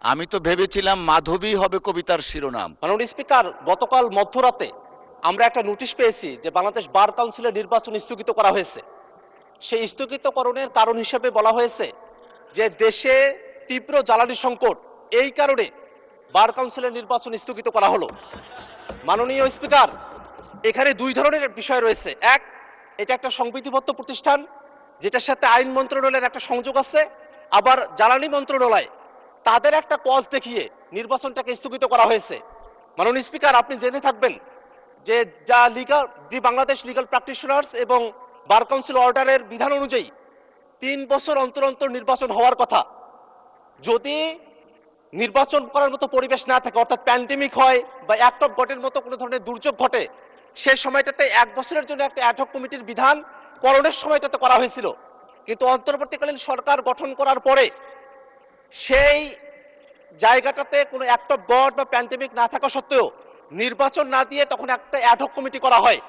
আমি তো ভেবেছিলাম মাধবী হবে কবিতার শিরোনাম। মাননীয় স্পিকার, গতকাল মধ্যরাতে আমরা একটা নোটিশ পেয়েছি যে বাংলাদেশ বার কাউন্সিলের নির্বাচন স্থগিত করা হয়েছে। সেই স্থগিতকরণের কারণ হিসেবে বলা হয়েছে যে দেশে তীব্র জ্বালানি সংকট, এই কারণে বার কাউন্সিলের নির্বাচন স্থগিত করা হলো। মাননীয় স্পিকার, এখানে দুই ধরনের বিষয় রয়েছে। এক, এটা একটা সংবিধিবদ্ধ প্রতিষ্ঠান যেটার সাথে আইন মন্ত্রণালয়ের একটা সংযোগ আছে, আবার জ্বালানি মন্ত্রণালয় তাদের একটা কজ দেখিয়ে নির্বাচনটাকে স্থগিত করা হয়েছে। মাননীয় স্পিকার, আপনি জেনে থাকবেন যে দি বাংলাদেশ লিগাল প্র্যাকটিশনার্স এবং বার কাউন্সিল অর্ডারের বিধান অনুযায়ী 3 বছর অন্তর অন্তর নির্বাচন হওয়ার কথা। যদি নির্বাচন করার মতো পরিবেশ না থাকে, অর্থাৎ প্যান্ডেমিক হয় বা অ্যাক্ট অফ গডের মতো কোনো ধরনের দুর্যোগ ঘটে, সেই সময়টাতে 1 বছরের জন্য একটা অ্যাডহক কমিটির বিধান করণের সময়টাতে করা হয়েছিল। কিন্তু অন্তর্বর্তীকালীন সরকার গঠন করার পরে সেই জায়গাটাতে কোনো অ্যাক্ট অফ গড বা প্যান্ডেমিক না থাকা সত্ত্বেও নির্বাচন না দিয়ে তখন একটা অ্যাডহক কমিটি করা হয়।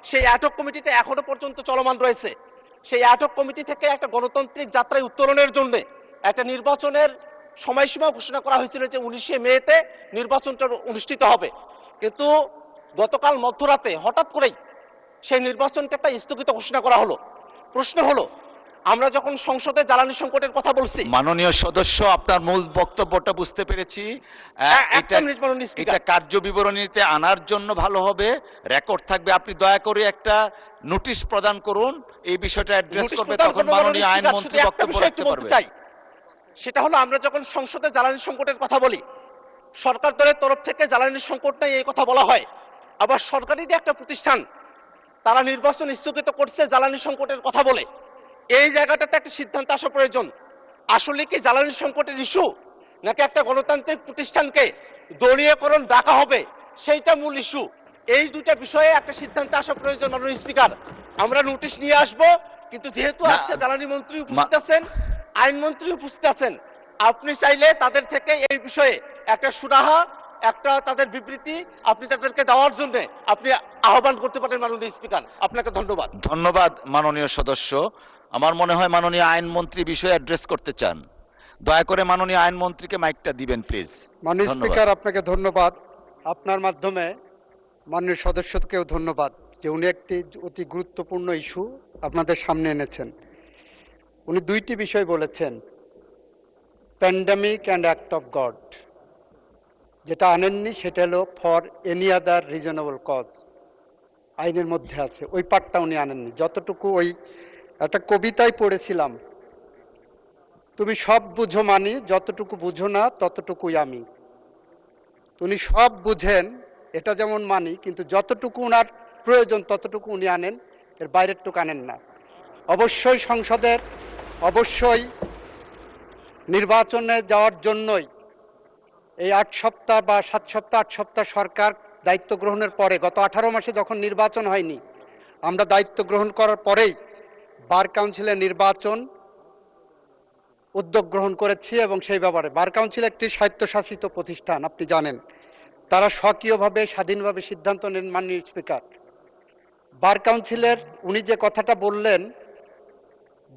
সেই অ্যাডহক কমিটিতে এখনো পর্যন্ত চলমান রয়েছে। সেই অ্যাডহক কমিটি থেকে একটা গণতান্ত্রিক যাত্রায় উত্তরণের জন্য একটা নির্বাচনের সময়সীমা ঘোষণা করা হয়েছিল যে 19শে মেতে নির্বাচনটা অনুষ্ঠিত হবে। কিন্তু গতকাল মধ্যরাতে হঠাৎ করেই সেই নির্বাচনটা স্থগিত ঘোষণা করা হলো। প্রশ্ন হলো, আমরা যখন সংসদে জ্বালানি সংকটের কথা বলছি, মাননীয় সদস্য, আপনার মূল বক্তব্যটা বুঝতে পেরেছি। এটা কার্য বিবরণীতে আনার জন্য ভালো হবে, রেকর্ড থাকবে। আপনি দয়া করে একটা নোটিশ প্রদান করুন, এই বিষয়টা অ্যাড্রেস করবে, তখন মাননীয় আইনমন্ত্রী বক্তব্য রাখতে পারবে। সেটা হলো, আমরা যখন সংসদে জ্বালানি সংকটের কথা বলি, সরকার দলের তরফ থেকে জ্বালানি সংকট নেই এই কথা বলা হয়, আবার সরকারি যে একটা প্রতিষ্ঠান তারা নির্বাচন স্থগিত করছে জ্বালানি সংকটের কথা বলে। এই জায়গাটাতে একটা সিদ্ধান্ত আসা প্রয়োজন। আসলে কি জ্বালানি সংকটের ইস্যু, নাকি একটা গণতান্ত্রিক প্রতিষ্ঠানকে দলীয়করণ ডাকা হবে সেইটা মূল ইস্যু? এই দুইটা বিষয়ে একটা সিদ্ধান্ত আসা প্রয়োজন। মাননীয় স্পিকার, আমরা নোটিশ নিয়ে আসব, কিন্তু যেহেতু আজকে জ্বালানি মন্ত্রী উপস্থিত আছেন, আইনমন্ত্রী উপস্থিত আছেন, আপনি চাইলে তাদের থেকে এই বিষয়ে একটা সুরাহা, একটা তাদের বিবৃতি আপনি তাদেরকে দেওয়ার জন্য আপনি আহ্বান করতে পারেন। মাননীয় স্পিকার, আপনাকে ধন্যবাদ। ধন্যবাদ মাননীয় সদস্য। আমার মনে হয় মাননীয় আইনমন্ত্রী বিষয়ে অ্যাড্রেস করতে চান। দয়া করে মাননীয় আইনমন্ত্রীকে মাইকটা দিবেন প্লিজ। মাননীয় স্পিকার, আপনাকে ধন্যবাদ। আপনার মাধ্যমে মাননীয় সদস্যকেও ধন্যবাদ যে উনি একটি অতি গুরুত্বপূর্ণ ইস্যু আপনাদের সামনে এনেছেন। উনি দুইটি বিষয় বলেছেন, pandemic and act of God. যেটা আনেননি সেটা হলো for any other reasonable cause, আইনের মধ্যে আছে, ওই পার্টটা উনি আনেননি। যতটুকু ওই একটা কবিতায় পড়েছিলাম, তুমি সব বুঝো মানি, যতটুকু বুঝো না ততটুকুই আমি। উনি সব বুঝেন, এটা যেমন মানি, কিন্তু যতটুকু ওনার প্রয়োজন ততটুকু উনি আনেন, এর বাইরেরটুকু আনেন না। অবশ্যই সংসদের, অবশ্যই নির্বাচনে যাওয়ার জন্যই এই 8 সপ্তাহ বা 7 সপ্তাহ 8 সপ্তাহ সরকার দায়িত্ব গ্রহণের পরে, গত 18 মাসে যখন নির্বাচন হয়নি, আমরা দায়িত্ব গ্রহণ করার পরেই বার কাউন্সিলের নির্বাচন উদ্যোগ গ্রহণ করেছি। এবং সেই ব্যাপারে বার কাউন্সিল একটি স্বায়ত্তশাসিত প্রতিষ্ঠান, আপনি জানেন, তারা স্বকীয়ভাবে স্বাধীনভাবে সিদ্ধান্ত নেন। মাননীয় স্পিকার, বার কাউন্সিলের উনি যে কথাটা বললেন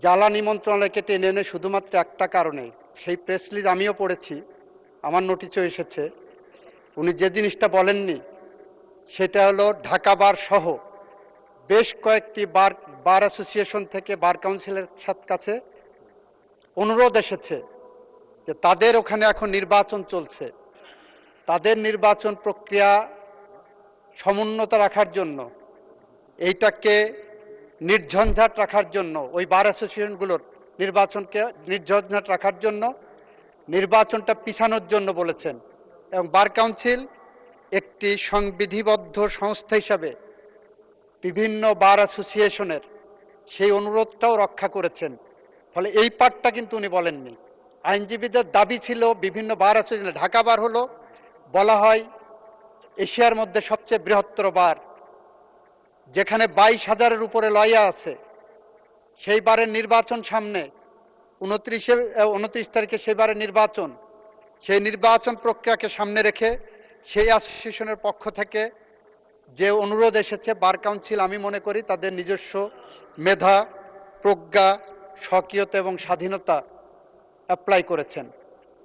জ্বালানি মন্ত্রণালয়কে টেনে এনে শুধুমাত্র একটা কারণে, সেই প্রেস রিলিজ আমিও পড়েছি, আমার নোটিশেও এসেছে। উনি যে জিনিসটা বলেননি সেটা হলো ঢাকা বার সহ বেশ কয়েকটি বার অ্যাসোসিয়েশন থেকে বার কাউন্সিলের কাছে অনুরোধ এসেছে যে তাদের ওখানে এখন নির্বাচন চলছে, তাদের নির্বাচন প্রক্রিয়া সমুন্নত রাখার জন্য, এইটাকে নির্ঝঞ্ঝাট রাখার জন্য, ওই বার অ্যাসোসিয়েশনগুলোর নির্বাচনকে নির্ঝঞ্ঝাট রাখার জন্য নির্বাচনটা পিছানোর জন্য বলেছেন। এবং বার কাউন্সিল একটি সংবিধিবদ্ধ সংস্থা হিসাবে বিভিন্ন বার অ্যাসোসিয়েশনের সেই অনুরোধটাও রক্ষা করেছেন। ফলে এই পার্টটা কিন্তু উনি বলেননি। আইনজীবীদের দাবি ছিল বিভিন্ন বার অ্যাসোসিয়েশন, ঢাকা বার হলো বলা হয় এশিয়ার মধ্যে সবচেয়ে বৃহত্তর বার, যেখানে 22,000-এর উপরে লয়া আছে। সেই বারের নির্বাচন সামনে, 29 তারিখে সেই বারের নির্বাচন, সেই নির্বাচন প্রক্রিয়াকে সামনে রেখে সেই অ্যাসোসিয়েশনের পক্ষ থেকে যে অনুরোধ এসেছে, বার কাউন্সিল আমি মনে করি তাদের নিজস্ব মেধা, প্রজ্ঞা, স্বকীয়তা এবং স্বাধীনতা অ্যাপ্লাই করেছেন।